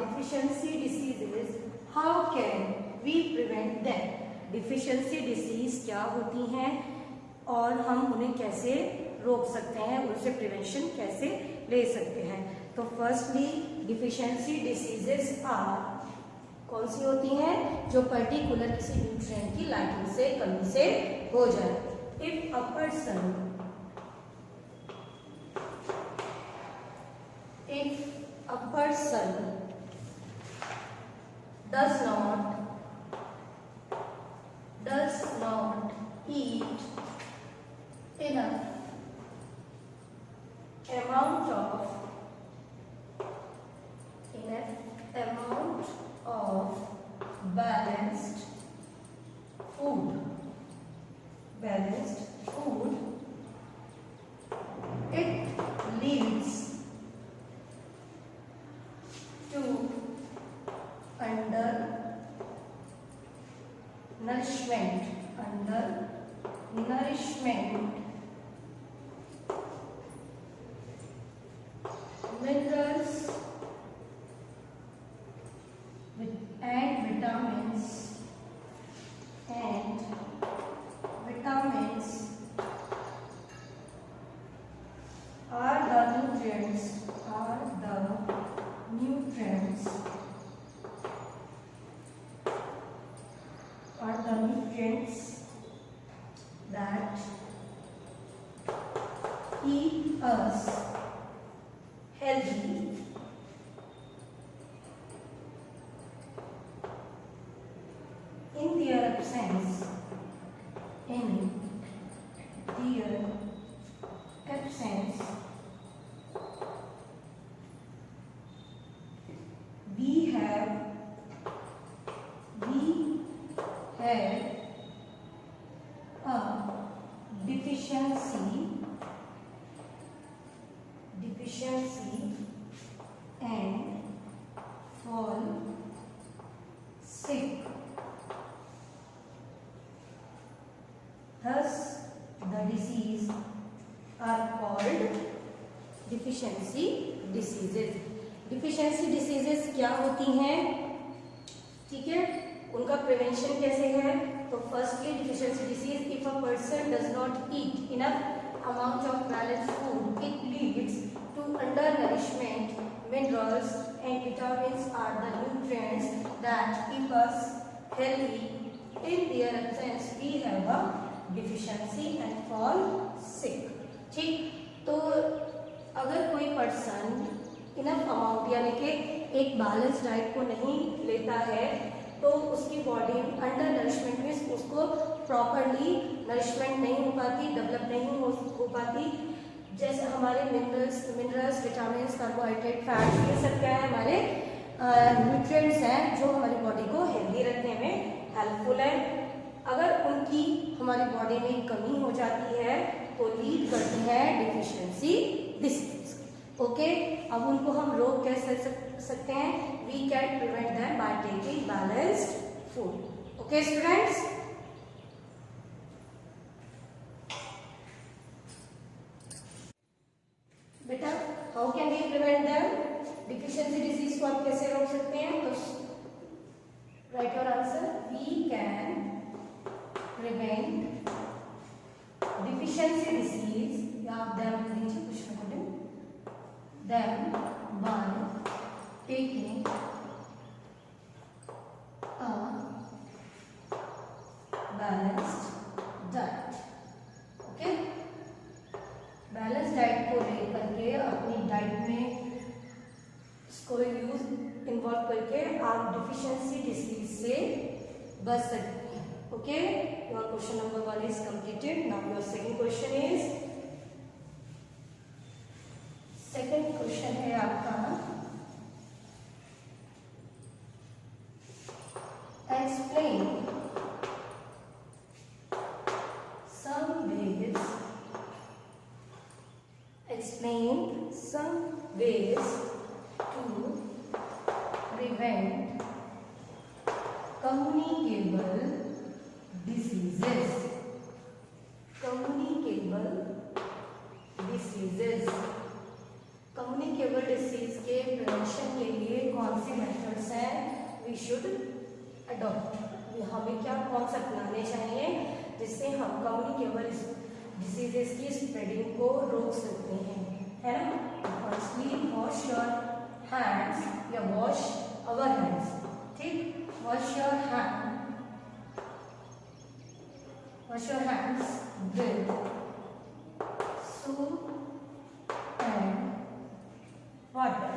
deficiency diseases, how can we prevent them? Deficiency disease क्या होती हैं और हम उन्हें कैसे रोक सकते हैं, उनसे प्रिवेंशन कैसे ले सकते हैं? तो फर्स्टली डिफिशियंसी डिसीजेस आर, कौन सी होती हैं? जो पर्टिकुलर किसी न्यूट्रिएंट की लैकिंग से, कमी से हो जाए. If a person does not eat enough amount of balanced food, it leads to undernourishment, minerals and vitamins are the nutrients that keep us healthy. In their absence, we have a deficiency and fall sick. Thus, the disease are called deficiency diseases. Deficiency diseases क्या होती हैं, ठीक है, उनका prevention कैसे है? तो firstly deficiency disease, if a person does not eat enough amount of balanced food, it leads to undernourishment. Minerals and vitamins are the nutrients that keep us healthy. In their absence we have a deficiency and fall sick. ठीक, तो अगर कोई person enough amount यानी कि एक balance diet को नहीं लेता है तो उसकी बॉडी अंडर नरिशमेंट में उसको प्रॉपरली नरिशमेंट नहीं हो पाती, डेवलप नहीं हो पाती. जैसे हमारे मिनरल्स, विटामिन्स, कार्बोहाइड्रेट, फैट्स, ये सब क्या है? हमारे न्यूट्रिएंट्स हैं जो हमारी बॉडी को हेल्दी रखने में हेल्पफुल है. अगर उनकी हमारी बॉडी में कमी हो जाती है तो लीड करती है डिफिशियंसी डिसीज. ओके, अब उनको हम रोक कैसे सकते हैं? We can prevent them by taking balanced food. Okay students, बेटा how can we prevent them? Deficiency disease को आप कैसे रोक सकते हैं? तो right your answer. We can prevent deficiency disease, या आप दैम लीजिए, कुछ ना बोले, them by taking a balanced diet. Okay, balance diet को लेकर के अपनी डाइट में इसको इन्वॉल्व करके आप डिफिशियंसी डिसीज से बच सकते हैं. Okay, your question number 1 is completed. Now your second question is, second question है आपका, explain some ways to prevent communicable diseases. Communicable disease के प्रिवेंशन के लिए कौन सी वी शुड अडॉप्ट, हमें क्या कौन सा अपनाने चाहिए जिससे हम कम्युनिकेबल डिसीजेस की स्प्रेडिंग को रोक सकते हैं, है ना। फर्स्टली वॉश योर हैंड्स या वॉश अवर हैंड्स, ठीक। Wash your hands with soap and water.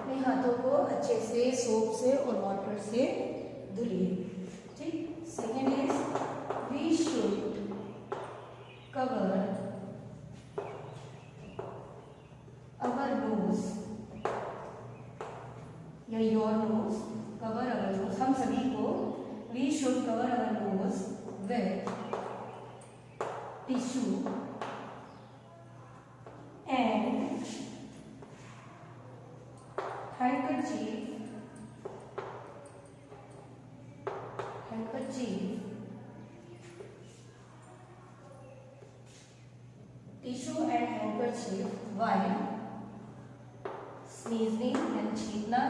अपने हाथों को अच्छे से सोप से और वाटर से धुलिए, ठीक। Second is we should cover our nose या your nose, cover our nose, हम सभी को we should cover our nose with tissue and handkerchief tissue and handkerchief while sneezing and छींकना,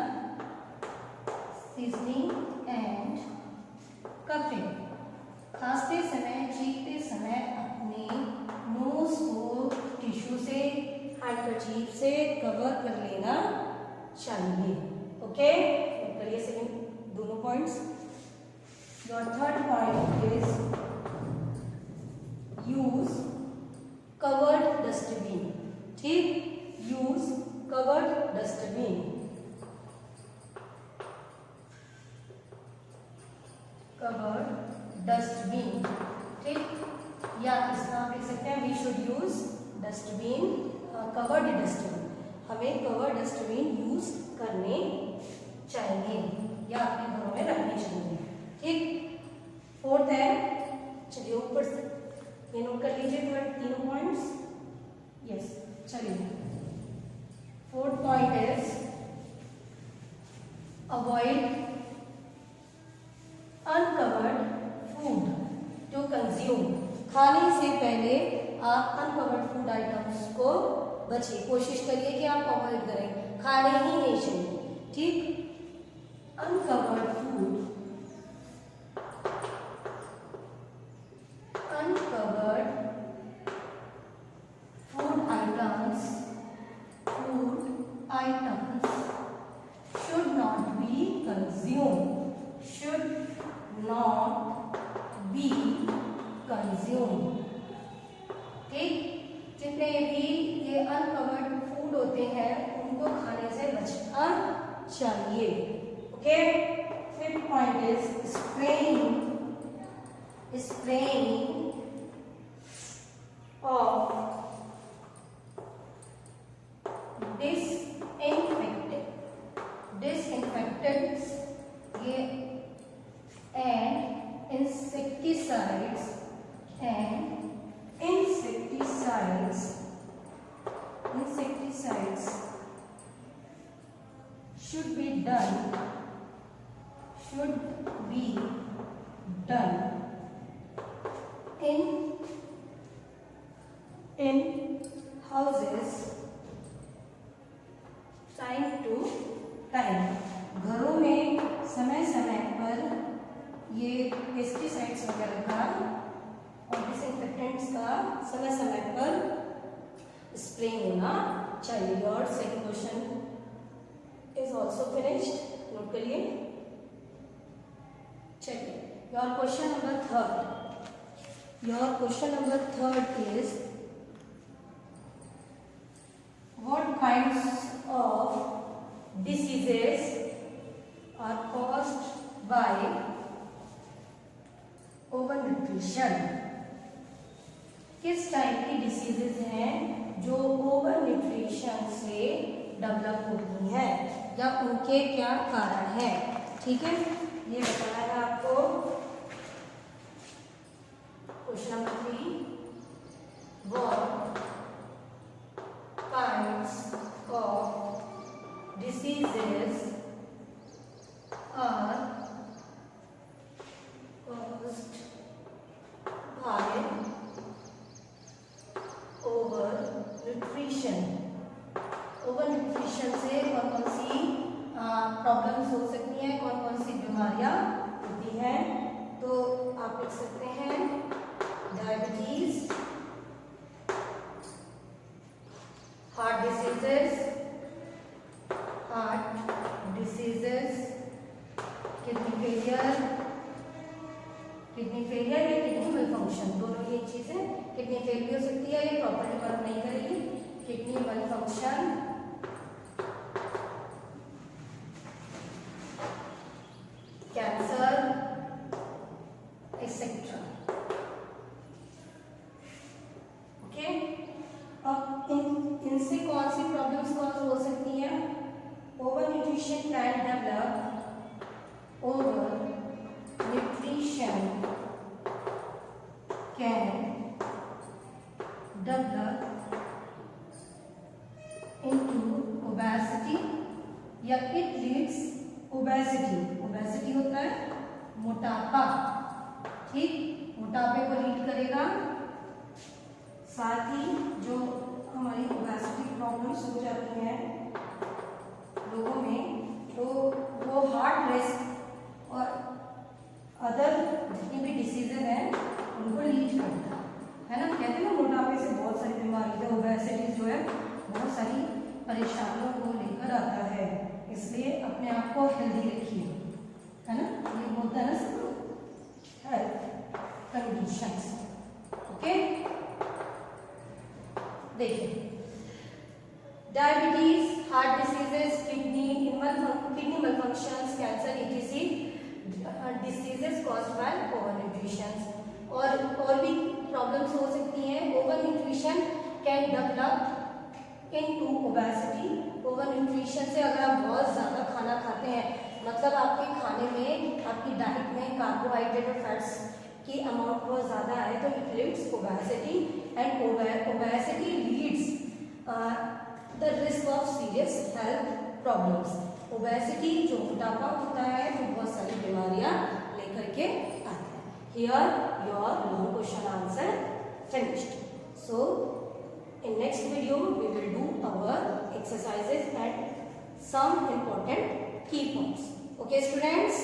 sneezing and coughing, खांसते समय छींकते समय अपने नोज को टिश्यू से हैंडकरचीफ से कवर कर लेना चाहिए, ओके। करिए सेकंड दोनों points. Your third point is use covered dustbin, ठीक। Use covered dustbin, covered dustbin, ठीक। या इसका आप लिख सकते हैं we should use dustbin, covered dustbin, हमें कवर डस्टबिन यूज करने चाहिए या अपने घरों में रखने चाहिए, ठीक। फोर्थ है, चलिए ऊपर से ये नोट कर लीजिए तीनों पॉइंट्स। यस, चलिए fourth point is avoid uncovered food to consume, खाने से पहले आप अनकवर्ड फूड आइटम्स को बचिए, कोशिश करिए कि आप अवॉइड करें, खाने ही नहीं चाहिए, ठीक। Uncovered food items should not be consume, ठीक। जितने भी ये अनकवर्ड फूड होते हैं उनको खाने से बचना चाहिए, okay. Fifth point is spraying of disinfectants and insecticides should be done in houses time to time, घरों में समय समय पर ये पेस्टिसाइड्स वगैरह का और डिसइंफेक्टेंट्स का समय समय पर स्प्रे होना चाहिए। और second question is also finished, note करिए। चलिए your question number third is what kinds of diseases are caused by overnutrition, किस टाइप की डिसीजेज हैं जो ओवर न्यूट्रिशन से डेवलप होती हैं या उनके क्या कारण हैं, ठीक है। ये बताना है आपको। Question number 3, what kinds of diseases are caused by overnutrition। Over nutrition से कौन सी प्रॉब्लम्स हो सकती हैं, कौन कौन सी बीमारियां होती हैं। तो आप लिख सकते हैं diabetes, heart diseases, kidney failure या किडनी मलफंक्शन, दोनों ये चीजें, किडनी फेल भी हो सकती है, ये प्रॉपर्ली वर्क नहीं करेगी, किडनी मलफंक्शन, कैंसर एक्सेट्रा। ओके, अब इनसे कौन सी प्रॉब्लम्स कॉज हो सकती हैं। Over nutrition can develop, over nutrition can develop into obesity या it leads ओबेसिटी होता है मोटापा, ठीक, मोटापे को लीड करेगा। साथ ही जो हमारी ओबेसिटी प्रॉब्लम्स हो जाती हैं लोगों में, तो वो हार्ट रिस्क और अदर जितनी भी डिसीजेज हैं उनको लीड करता है ना। कहते हैं ना मोटापे से बहुत सारी बीमारी, ओबेसिटी जो है बहुत सारी परेशानियों को लेकर आता है, इसलिए अपने आप को हेल्दी रखिए, है ना। ये बोलता है ना सब हेल्थ कंडीशंस। ओके, देखिए diabetes, heart diseases, kidney malfunctions, cancer etc diseases caused by over nutrition. और भी प्रॉब्लम्स हो सकती हैं। Over nutrition can develop into obesity. Over nutrition से अगर आप बहुत ज़्यादा खाना खाते हैं, मतलब आपके खाने में, आपकी डाइट में कार्बोहाइड्रेट और फैट्स की अमाउंट बहुत ज़्यादा है, तो it leads obesity and obesity leads the risk of serious health problems. Obesity जो मोटापा होता है वो बहुत सारी बीमारियां लेकर के आता है। Here your long question answer finished. So in next video we will do our exercises and some important key points. Okay students.